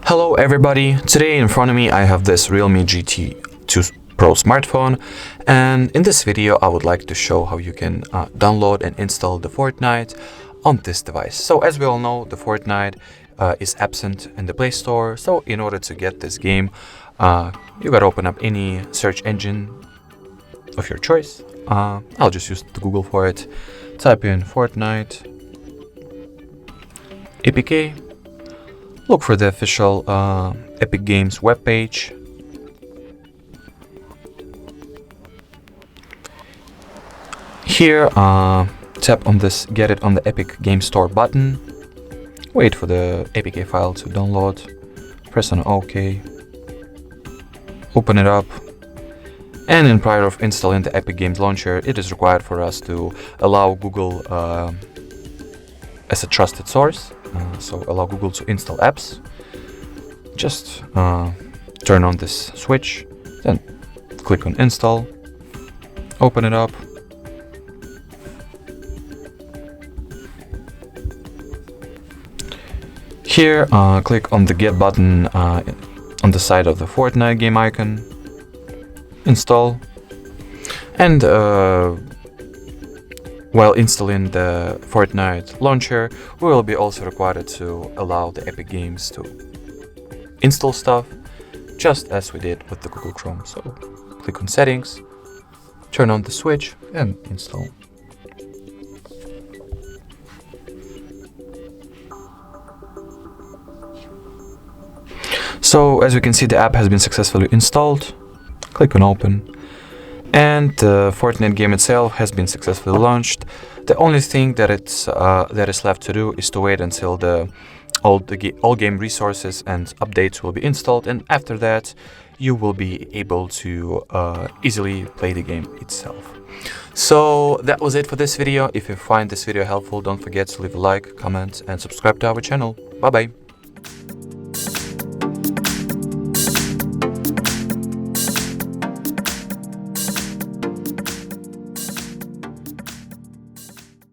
Hello everybody, today in front of me I have this REALME GT 2 Pro smartphone, and in this video I would like to show how you can download and install the Fortnite on this device. So as we all know, the Fortnite is absent in the Play Store, so in order to get this game you gotta open up any search engine of your choice. I'll just use the Google for it. Type in Fortnite APK. Look for the official Epic Games webpage. Here, tap on this Get It on the Epic Games Store button. Wait for the APK file to download. Press on OK. Open it up. And in prior of installing the Epic Games Launcher, it is required for us to allow Google as a trusted source. So allow Google to install apps. Just turn on this switch, then click on install, open it up. Here click on the get button on the side of the Fortnite game icon, install, and while installing the Fortnite launcher, we will be also required to allow the Epic Games to install stuff, just as we did with the Google Chrome. So click on settings, turn on the switch and install. So as you can see, the app has been successfully installed. Click on open. And the Fortnite game itself has been successfully launched. The only thing that is left to do is to wait until all game resources and updates will be installed, and after that you will be able to easily play the game itself. So that was it for this video. If you find this video helpful, don't forget to leave a like, comment and subscribe to our channel. Bye bye.